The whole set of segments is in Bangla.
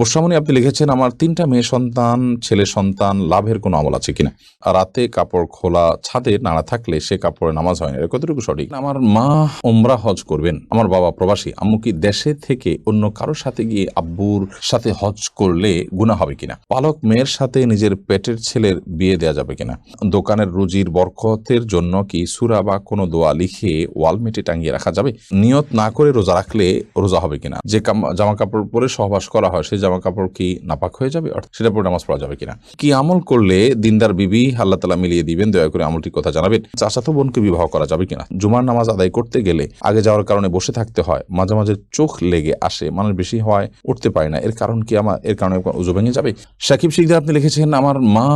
বর্ষামণি আপনি লিখেছেন, আমার ৩টা মেয়ে সন্তান, ছেলে সন্তান, লাভের কোনো আমল আছে কিনা? রাতে কাপড় খোলা ছাদে নাড়া থাকলে সে কাপড়ে নামাজ হয় না, এটা কতটুকু সঠিক? আমার মা ওমরা হজ করবেন, আমার বাবা প্রবাসী, আম্মু কি দেশে থেকে অন্য কারোর সাথে গিয়ে আব্বুর সাথে হজ করলে গুনাহ হবে কিনা? পালক মেয়ের সাথে নিজের পেটের ছেলের বিয়ে দেওয়া যাবে কিনা? দোকানের রুজির বরকতের জন্য কি সূরা বা কোনো দোয়া লিখে ওয়ালমেটে টাঙিয়ে রাখা যাবে? নিয়ত না করে রোজা রাখলে রোজা হবে কিনা? যে জামা কাপড় পরে সহবাস করা হয় সেই জামা কাপড় কি নাপাক হয়ে যাবে, সেটা পরে নামাজ পড়া যাবে কিনা? কি আমল করলে দিনদার বিবি আল্লাহ তাআলা মিলিয়ে দিবেন, দয়া করে আমলটির কথা জানাবেন। চাচাতো বোনকে বিবাহ করা যাবে কিনা? জুমার নামাজ আদায় করতে গেলে আগে যাওয়ার কারণে বসে থাকতে হয়, মাঝে মাঝে চোখ লেগে আসে, মানুষ বেশি হওয়ায় উঠতে পারে না, এর কারণ কি? এর কারণে উযু ভেঙে যাবে? সাকিব শিকদার আপনি লিখেছেন, আমার মা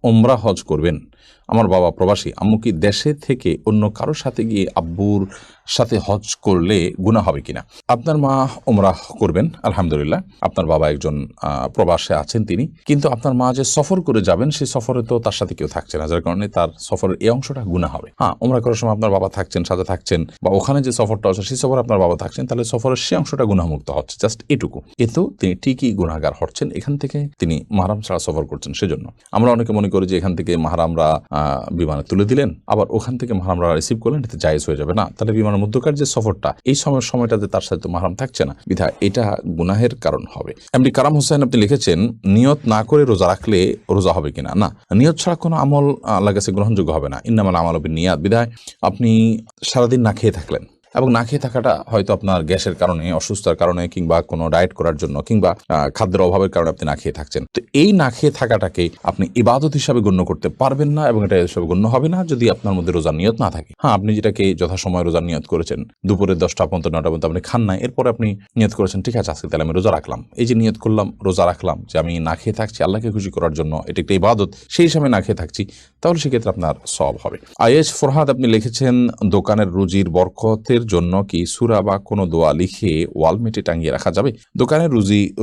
ওমরা হজ করবেন, আমার বাবা প্রবাসী, আম্মু কি দেশে থেকে অন্য কারোর সাথে গিয়ে আব্বুর সাথে হজ করলে গুনাহ হবে কিনা? আপনার মা ওমরাহ করবেন, আলহামদুলিল্লাহ। আপনার বাবা একজন প্রবাসে আছেন তিনি, কিন্তু আপনার মা যে সফর করে যাবেন সেই সফরে তো তার সাথে কেউ থাকছে না, যার কারণে তার সফরের এই অংশটা গুনাহ হবে। হ্যাঁ, ওমরা করার সময় আপনার বাবা থাকছেন, সাথে থাকছেন, বা ওখানে যে সফরটা আছে সেই সফরে আপনার বাবা থাকছেন, তাহলে সফরের সেই অংশটা গুনাহমুক্ত হচ্ছে, জাস্ট এটুকু। কিন্তু তিনি ঠিকই গুনাহগার হচ্ছেন, এখান থেকে তিনি মাহরাম ছাড়া সফর করছেন। সেজন্য আমরা অনেকে মনে করি যে এখান থেকে মাহরামরা বিমানে তুলে দিলেন, আবার ওখান থেকে মাহরামরা রিসিভ করলেন, এতে জায়েজ হয়ে যাবে না। তাহলে বিমানের মধ্যকার যে সফরটা, এই সময়টাতে তার সাথে তো মাহরাম থাকছে না, বিধায় এটা গুনাহের কারণ হবে। এমনি কারাম হোসেন আপনি লিখেছেন, নিয়ত না করে রোজা রাখলে রোজা হবে কিনা? না, নিয়ত ছাড়া কোনো আমল আল্লাহর কাছে গ্রহণযোগ্য হবে না। ইন্নামাল আমালু বিন্নিয়াত। বিধায় আপনি সারাদিন না খেয়ে থাকলেন, এবং না খেয়ে থাকাটা হয়তো আপনার গ্যাসের কারণে, অসুস্থতার কারণে, কিংবা কোনো ডায়েট করার জন্য, কিংবা খাদ্যের অভাবের কারণে আপনি না খেয়ে থাকছেন। তো এই না খেয়ে থাকাটাকে আপনি ইবাদত হিসাবে গণ্য করতে পারবেন না, এবং এটা হিসাবে গণ্য হবে না যদি আপনার মধ্যে রোজার নিয়ত না থাকে। হ্যাঁ, আপনি যেটাকে যথাসময় রোজার নিয়ত করেছেন, দুপুরে 10টা পর্যন্ত 9টা পর্যন্ত আপনি খান নাই, এরপরে আপনি নিয়ত করেছেন ঠিক আছে আজকে তাহলে আমি রোজা রাখলাম। এই যে নিয়ত করলাম, রোজা রাখলাম, যে আমি না খেয়ে থাকছি আল্লাহকে খুশি করার জন্য, এটা একটা ইবাদত, সেই হিসাবে না খেয়ে থাকছি, তাহলে সেক্ষেত্রে আপনার সওয়াব হবে। আয়েশ ফরহাদ আপনি লিখেছেন, দোকানের রুজির বরকতের জন্য কি সূরা বা কোনো দোয়া লিখে ওয়ালমেটে টাঙিয়ে রাখা যাবে? দোকানের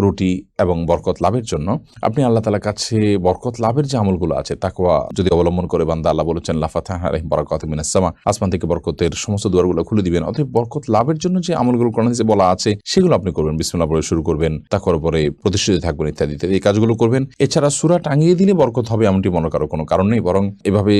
রুটি এবং বরকত লাভের জন্য আপনি আল্লাহ তাআলার কাছে বরকত লাভের যে আমলগুলো আছে তাকওয়া যদি অবলম্বন করে বান্দা, আল্লাহ বলেছেন লা ফাতাহা আলাইহিম বারাকাতুম মিনাস সামা, আসমান থেকে বরকতের সমস্ত দুয়ারগুলো খুলে দিবেন। অতএব বরকত লাভের জন্য যে আমলগুলো কোরআনে বলা আছে সেগুলো আপনি করবেন, বিসমিল্লাহ বলে শুরু করবেন, তাকওয়ার উপরে প্রতিষ্ঠিত থাকবেন, ইত্যাদি ইত্যাদি, এই কাজগুলো করবেন। এছাড়া সূরা টাঙিয়ে দিলে বরকত হবে এমনটি মনে করার কোনো কারণ নেই, বরং এভাবে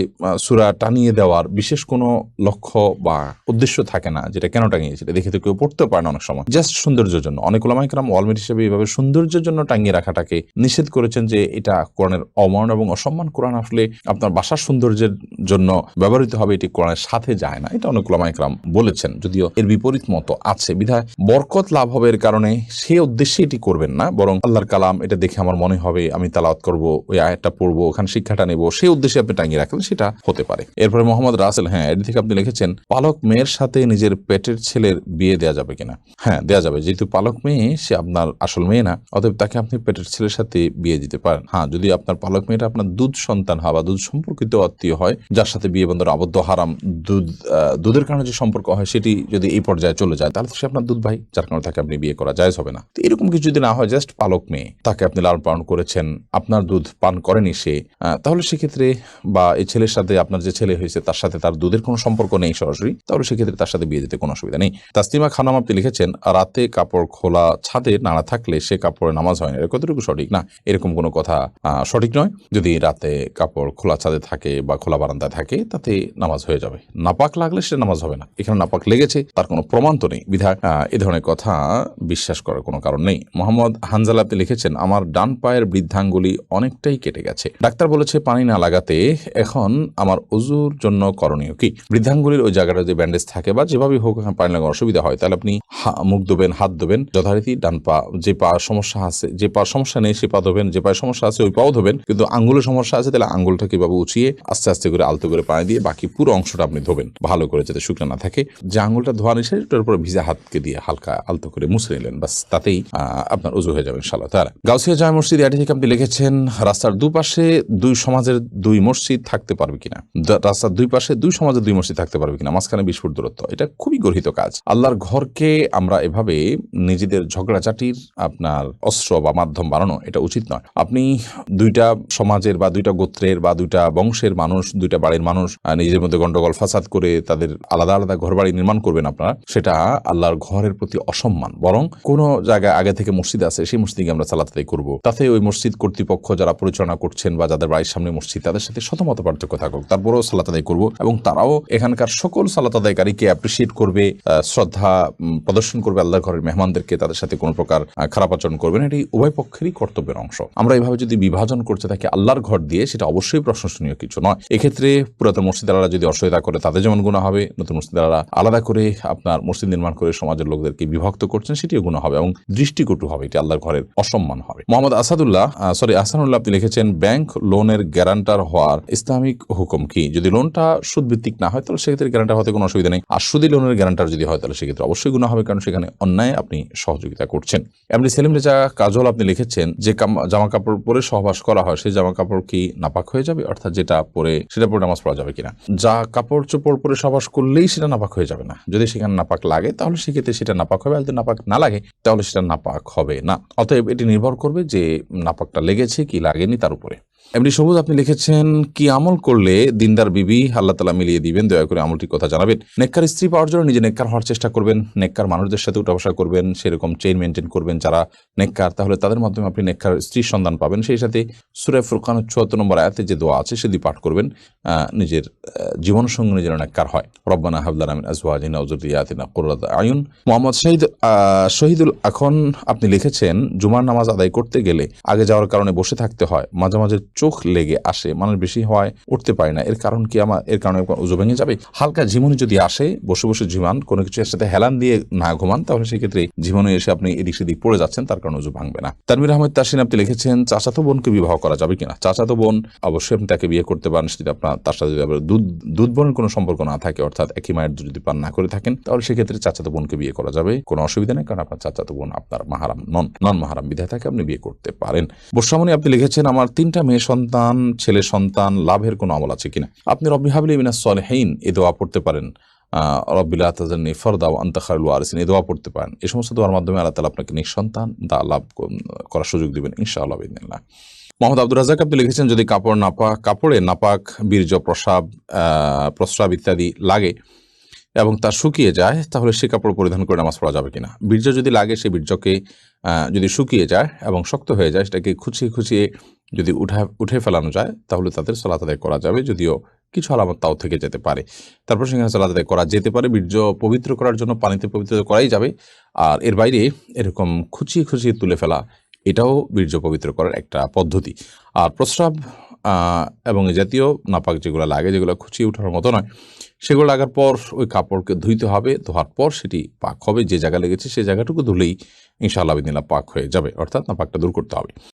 সূরা টানিয়ে দেওয়ার বিশেষ কোনো লক্ষ্য বা উদ্দেশ্য থাকে না, যেটা কেন টাঙিয়েছে এটা দেখে তো কেউ পড়তে পারে না অনেক সময়, জাস্ট সৌন্দর্যের জন্য। অনেক উলামায়ে কেরাম ওয়ালমেট হিসেবে এইভাবে সৌন্দর্যের জন্য টাঙিয়ে রাখাটাকে নিষেধ করেছেন, যে এটা কোরআনের অমান এবং অসম্মান। কোরআন আসলে আপনার বাসার সৌন্দর্যের জন্য ব্যবহৃত হবে, এটি কোরআনের সাথে যায় না, এটা অনেক উলামায়ে কেরাম বলেছেন, যদিও এর বিপরীত মত আছে। বিধায় বরকত লাভ হবে এর কারণে সেই উদ্দেশ্যে এটি করবেন না, বরং আল্লাহর কালাম, এটা দেখে আমার মনে হবে আমি তেলাওয়াত করব, ওই আয়াতটা পড়বো, ওখানে শিক্ষাটা নেব, সেই উদ্দেশ্যে আপনি টাঙিয়ে রাখলেন, সেটা হতে পারে। এরপরে মোহাম্মদ রাসেল, হ্যাঁ, এর থেকে আপনি লিখেছেন, পালক মেয়ের সাথে নিজের পেটের ছেলের বিয়ে দেওয়া যাবে কিনা? হ্যাঁ, দেওয়া যাবে, যেহেতু পালক মেয়ে সে আপনার আসল মেয়ে না, অতএব তাকে আপনি পেটের ছেলের সাথে বিয়ে দিতে পারেন। হ্যাঁ, যদি আপনার পালক মেয়েটা আপনার দুধ সন্তান হয় বা দুধ সম্পর্কিত আত্মীয় হয়, যার সাথে বিয়ে বন্ধন আবদ্ধ, হারাম, দুধের কারণে যে সম্পর্ক হয় সেটি যদি এই পর্যায়ে চলে যায়, তাহলে সে আপনার দুধ ভাই, যার কারণে তাকে আপনি বিয়ে করা জায়েজ হবে না। তো এরকম কিছু যদি না হয়, জাস্ট পালক মেয়ে, তাকে আপনি লালন পালন করেছেন, আপনার দুধ পান করেনি সে, তাহলে সেক্ষেত্রে, বা এই ছেলের সাথে আপনার যে ছেলে হয়েছে তার সাথে তার দুধের কোনো সম্পর্ক নেই সরাসরি, তাহলে সেক্ষেত্রে তার সাথে বিয়ে দিতে কোনো অসুবিধা নেই। তাসলিমা খানম আপনি লিখেছেন, রাতে কাপড় খোলা ছাদে নাড়া থাকলে সে কাপড়ে নামাজ হয় না, এটা কতটুকু সঠিক? না, এরকম কোনো কথা সঠিক নয়। যদি রাতে কাপড় খোলা ছাদে থাকে বা খোলা বারান্দায় থাকে, তাতে নামাজ হয়ে যাবে। নাপাক লাগলে সে নামাজ হবে না, এখানে নাপাক লেগেছে তার কোনো প্রমাণ তো নেই, বিধায় এ ধরনের কথা বিশ্বাস করার কোনো কারণ নেই। মোহাম্মদ হানজালা আপনি লিখেছেন, আমার ডান পায়ের বৃদ্ধাঙ্গুলি অনেকটাই কেটে গেছে, ডাক্তার বলেছে পানি না লাগাতে, এখন আমার ওযুর জন্য করণীয় কি? বৃদ্ধাঙ্গুলির ওই জায়গাটা যে ব্যান্ডেজ থাকে বা যেভাবে হোক পানি লাগানোর অসুবিধা হয়, তাহলে আপনি মুখ ধোবেন, হাত ধোবেন, যথারীতি ডান পা, যে পা সমস্যা আছে, যে পা সমস্যা নেই সে পা ধোবেন, যে পায়ে সমস্যা আছে ওই পাও ধোবেন, কিন্তু আঙ্গুলের সমস্যা আছে তাহলে আঙ্গুলটাকে এভাবে উঁচিয়ে আস্তে আস্তে করে আলতো করে পানি দিয়ে বাকি পুরো অংশটা আপনি ধোবেন ভালো করে, যাতে শুকনো না থাকে। যে আঙ্গুলটা ধোয়া নিছে সেটার উপরে ভিজা হাতকে দিয়ে হালকা আলতো করে মুছে নিলেন, বাস, তাতেই আপনার ওযু হয়ে যাবে ইনশাআল্লাহ তাআলা। গাউসিয়া জামে মসজিদ এটি থেকে আপনি লিখেছেন, রাস্তার দুপাশে দুই সমাজের দুই মসজিদ থাকতে পারবে কিনা? রাস্তার দুই পাশে দুই সমাজের দুই মসজিদ থাকতে পারবে কিনা? মাঝখানে 20 ফুট দূরত্ব, এটা খুবই গর্হিত কাজ। আল্লাহর ঘরকে আমরা এভাবে নিজেদের ঝগড়াঝাটির আপনার অস্ত্র বা মাধ্যম বানানো এটা উচিত নয়। আপনি দুইটা সমাজের বা দুইটা গোত্রের বা দুইটা বংশের মানুষ, দুইটা বাড়ির মানুষ নিজের মধ্যে গন্ডগোল ফাসাদ করে তাদের আলাদা আলাদা ঘর বাড়ি নির্মাণ করবেন আপনারা, সেটা আল্লাহর ঘরের প্রতি অসম্মান। বরং কোনো জায়গায় আগে থেকে মসজিদ আছে, সেই মসজিদে আমরা সালাত আদায় করবো, তাতে ওই মসজিদ কর্তৃপক্ষ যারা পরিচালনা করছেন বা যাদের বাড়ির সামনে মসজিদ তাদের সাথে শতমত পার্থক্য থাকুক, তারপরেও সালাত আদায় করবো এবং তারাও এখানকার সকল সালাত আদায়কারীকে অ্যাপ্রিসিয়েট করবে, শ্রদ্ধা প্রদর্শন করবে, আল্লাহর ঘরের মেহমানদেরকে তাদের সাথে কোনো প্রকার খারাপ আচরণ করবেন। এটি উভয় পক্ষেরই কর্তব্যের অংশ। আমরা এইভাবে যদি বিভাজন করতে থাকি আল্লাহর ঘর দিয়ে, সেটা অবশ্যই প্রশংসনীয় কিছু নয়। এক্ষেত্রে পুরাতন মসজিদারা যদি অসহায়তা করে তাদের যেমন গুনাহ হবে, নতুন মসজিদারা আলাদা করে আপনার মসজিদ নির্মাণ করে সমাজের লোকদেরকে বিভক্ত করছেন সেটিও গুনাহ হবে এবং দৃষ্টিকটু হবে, এটি আল্লাহর ঘরের অসম্মান হবে। মোহাম্মদ আহসানুল্লাহ আপনি লিখেছেন, ব্যাংক লোনের গ্যারান্টার হওয়ার ইসলামিক হুকুম কি? যদি লোনটা সুদভিত্তিক না হয় তাহলে সেক্ষেত্রে গ্যারান্টার হতে কোনো অসুবিধা নেই, আর সুদী লোনের গ্যারান্টার যদি হয় তাহলে সেক্ষেত্রে অবশ্যই গুনাহ হবে, কারণ সেখানে অন্যায় আপনি সহযোগিতা করছেন। এমনি সেলিম রেজা কাজল আপনি লিখেছেন, যে জামা কাপড় পরে সহবাস করা হয় সেই জামা কাপড় কি নাপাক হয়ে যাবে? অর্থাৎ যেটা পরে সেটা পরে নামাজ পড়া যাবে কিনা? যা কাপড় চোপড় পরে সহবাস করলেই সেটা নাপাক হয়ে যাবে না। যদি সেখানে নাপাক লাগে তাহলে সেক্ষেত্রে সেটা নাপাক হবে, আর যদি নাপাক না লাগে তাহলে সেটা নাপাক হবে না। অতএব এটি নির্ভর করবে যে নাপাকটা লেগেছে কি লাগেনি তার উপরে। এমনি সবুজ আপনি লিখেছেন, কি আমল করলে দিনদার বিবি আল্লাহ তাআলা মিলিয়ে দিবেন? দয়া করে আমলটির কথা জানাবেন। নেককার স্ত্রী পাওয়ার জন্য নিজে নেককার হওয়ার চেষ্টা করবেন, নেককার মানুষদের সাথে উঠা বসা করবেন, সেরকম চেইন মেনটেন করবেন যারা নেককার, তাহলে তাদের মাধ্যমে আপনি নেককার স্ত্রীর সন্ধান পাবেন। সেই সাথে সূরা ফুরকানের ৭৪ নম্বর আয়াতে যে দোয়া আছে সেটি পাঠ করবেন, নিজের জীবনসঙ্গী যেন নেককার হয়। রব্বানা হাব লানা মিন আজওয়াজিনা ওয়া যুররিয়াতিনা কুররাতা আয়ুন। মোহাম্মদ শহীদুল এখন আপনি লিখেছেন, জুমার নামাজ আদায় করতে গেলে আগে যাওয়ার কারণে বসে থাকতে হয়, মাঝে মাঝে চোখ লেগে আসে, মানুষ বেশি হওয়ায় উঠতে পারে না, এর কারণ কি? এর কারণে ওযু ভেঙে যাবে? হালকা ঝিমুনি যদি আসে, বসে বসে ঝিমান, কোনো কিছু এর সাথে হেলান দিয়ে না ঘুমান, তাহলে সেক্ষেত্রে ঝিমুনি এসে আপনি এদিক সেদিক পড়ে যাচ্ছেন, তার কারণে ওযু ভাঙবে না। তানভীর আহমেদ তাসিন আপনি লিখেছেন, চাচাতো বোনকে বিবাহ করা যাবে কিনা? চাচাতো বোন অবশ্যই আপনি তাকে বিয়ে করতে পারেন, যদি আপনার তার সাথে যদি দুধ বোনের কোনো সম্পর্ক না থাকে, অর্থাৎ একই মায়ের যদি পান না করে থাকেন, তাহলে সেক্ষেত্রে চাচাতো বোনকে বিয়ে করা যাবে, কোনো অসুবিধা নেই, কারণ আপনার চাচাতো বোন আপনার মাহারাম নন মাহারাম বিধায় থাকে, আপনি বিয়ে করতে পারেন। বর্ষামণি আপনি লিখেছেন, আমার 3টা মেয়ে সন্তান, ছেলে সন্তান, লাভের কোনো আমল আছে কিনা? আপনি রব্বি হাবলি মিনাস সলিহিন এই দোয়া পড়তে পারেন, রব্বি লা তাযারনি ফারদা ওয়া আনতা খায়রুল ওয়ারিসিন এই দোয়া পড়তে পারেন। এই সমস্ত দোয়ার মাধ্যমে আল্লাহ তাআলা আপনাকে নিঃসন্তান লাভ করার সুযোগ দিবেন ইনশাআল্লাহ বিইذنিল্লাহ। মোহাম্মদ আব্দুর রাজ্জাক আপনি লিখেছেন, যদি কাপড়ে নাপাক, বীর্য, প্রস্রাব ইত্যাদি লাগে এবং তা শুকিয়ে যায়, তাহলে সে কাপড় পরিধান করে নামাজ পড়া যাবে কিনা? বীর্য যদি লাগে, সেই বীর্যকে যদি শুকিয়ে যায় এবং শক্ত হয়ে যায়, সেটাকে খুঁচিয়ে যদি উঠে ফেলানো যায়, তাহলে তাদের সালাত আদায় করা যাবে, যদিও কিছু আলামত তাও থেকে যেতে পারে। তারপর সেখানে সালাত আদায় করা যেতে পারে। বীর্য পবিত্র করার জন্য পানিতে পবিত্র করাই যাবে, আর এর বাইরে এরকম খুঁচিয়ে তুলে ফেলা, এটাও বীর্য পবিত্র করার একটা পদ্ধতি। আর প্রস্রাব এবং এই জাতীয় নাপাক যেগুলো লাগে, যেগুলো খুঁচিয়ে ওঠার মতো নয়, সেগুলো লাগার পর ওই কাপড়কে ধুইতে হবে, ধোয়ার পর সেটি পাক হবে। যে জায়গা লেগেছে সেই জায়গাটুকু ধুলেই ইনশাআল্লাহ বিদিনিল্লাহ পাক হয়ে যাবে, অর্থাৎ নাপাকটা দূর করতে হবে।